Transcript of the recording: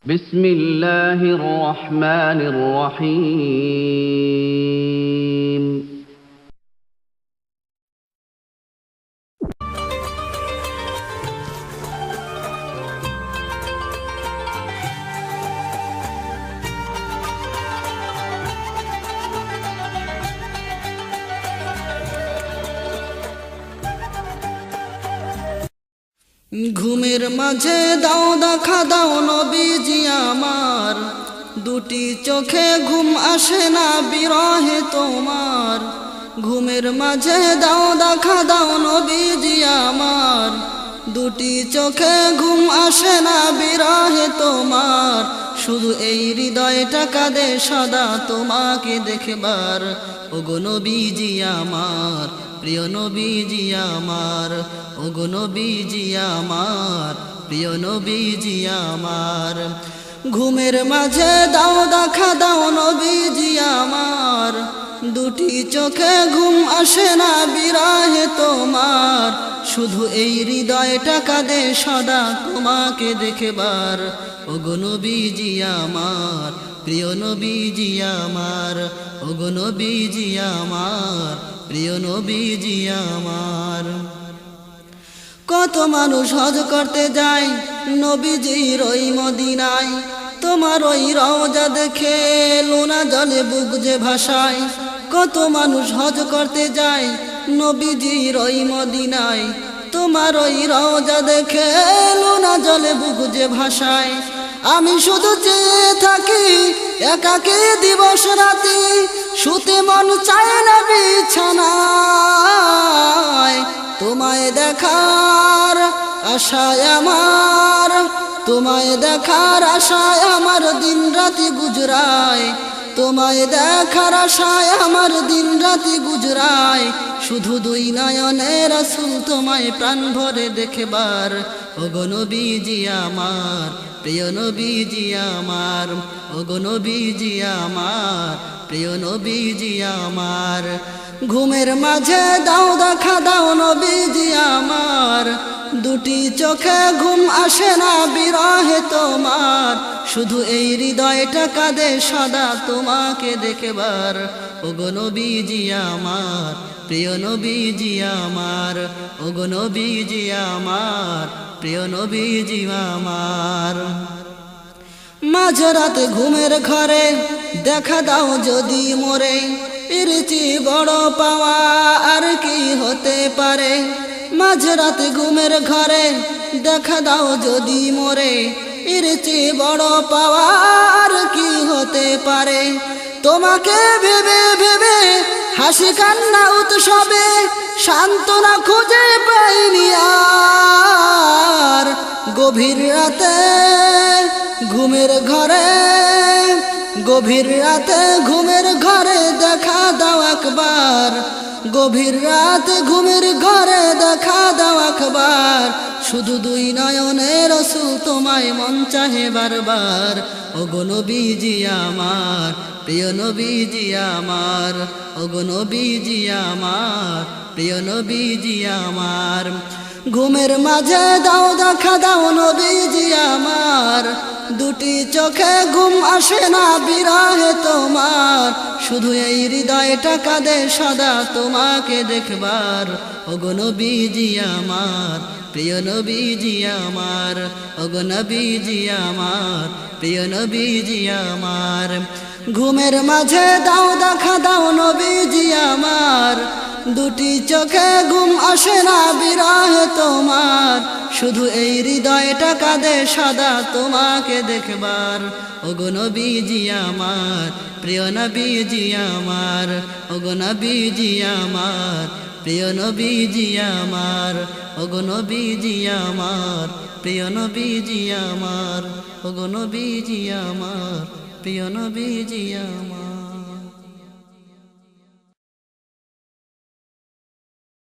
بسم الله الرحمن الرحيم ঘুমের মাঝে দাও দেখা দাও নবীজি আমার, দুটি চোখে ঘুম আসে না বিরহে তোমার। ঘুমের মাঝে দাও দেখা দাও নবীজি আমার, দুটি চোখে ঘুম আসে না বিরহে তোমার। শুধু এই হৃদয়টা কাঁদে সদা তোমাকে দেখবার। ওগো নবীজি আমার, প্রিয় নবীজি আমার, ওগো নবীজি আমার, প্রিয় নবীজি আমার। ঘুমের মাঝে দাও দেখা দাও নবীজি আমার, দুটি চোখে ঘুম আসে না বিরহে তোমার। শুধু এই হৃদয়টা কাঁদে সদা তোমাকে দেখবার। ওগো নবীজি আমার, প্রিয় নবীজি আমার, ওগো নবীজি আমার, প্রিয় নবীজি আমার। কত মানুষ হজ করতে যায় নবীজির ওই মদিনায়, তোমার ওই রওজা দেখে লোনা জলে বুক যে ভাসায়। কত মানুষ হজ করতে যায় নবীজির ওই মদিনায়, তোমার ওই রওজা দেখে লোনা জলে বুক যে ভাসায়। আমি শুধু চেয়ে থাকি একাকী দিবস রাতি, শুতে মন চায় না বিছানায়। তোমায় দেখার আশায় আমার, তোমায় দেখার আশায় আমার দিন রাতি গুজরায়। তোমায় দেখার আশায় আমার দিন রাতি গুজরায়। শুধু দুই নয়নে রাসূল তোমায় প্রাণ ভরে দেখবার। ওগো নবীজি আমার, প্রিয় নবীজি আমার, ওগো নবীজি আমার, প্রিয় নবীজি আমার। ঘুমের মাঝে দাও দেখা দাও নবীজি আমার, দুটি চোখে ঘুম আসে না বিরহে তোমার। শুধু এই হৃদয়টা কাঁদে সদা তোমাকে দেখবার। ওগো নবীজি আমার, প্রিয় নবীজি আমার, ওগো নবীজি আমার, প্রিয় নবীজি আমার। মাঝরাতে ঘুমের ঘরে দেখা দাও যদি মোরে, এর চেয়ে বড় পাওয়া আর কি হতে পারে। মাঝরাতে ঘুমের ঘরে দেখা দাও যদি মোরে, এর চেয়ে বড় পাওয়া আর কি হতে পারে। তোমাকে ভেবে ভেবে হাসি কান্না উৎসবে সান্ত্বনা খুঁজে পাইনি আর। গভীর রাতে ঘুমের ঘরে, গভীর রাতে ঘুমের ঘরে দেখা দাও একবার। গভীর রাতে ঘুমের ঘরে দেখা দাও একবার। শুধু দুই নয়নে রাসূল তোমায় মন চাহে বারবার। ওগো নবীজি আমার, প্রিয় নবীজি আমার, ওগো নবীজি আমার, প্রিয় নবীজি আমার। ঘুমের মাঝে দাও দেখা দাও নবীজি আমার, দুটি চোখে ঘুম আসে না বিরহে তোমার। শুধু এই হৃদয়টা কাঁদে সদা তোমাকে দেখবার। ওগো নবীজি আমার, প্রিয় নবীজি আমার, ওগো নবীজি আমার, প্রিয় নবীজি আমার। ঘুমের মাঝে দাও দেখা দাও নবীজি আমার, দুটি চোখে ঘুম আসে না বিরহে তোমার। শুধু এই হৃদয়টা কাঁদে সদা তোমাকে দেখবার। ওগো নবীজি আমার, প্রিয় নবীজি আমার, ওগো নবীজি আমার, প্রিয় নবীজি আমার, ওগো নবীজি আমার, প্রিয় নবীজি আমার, ওগো নবীজি আমার, প্রিয় নবীজি আমার।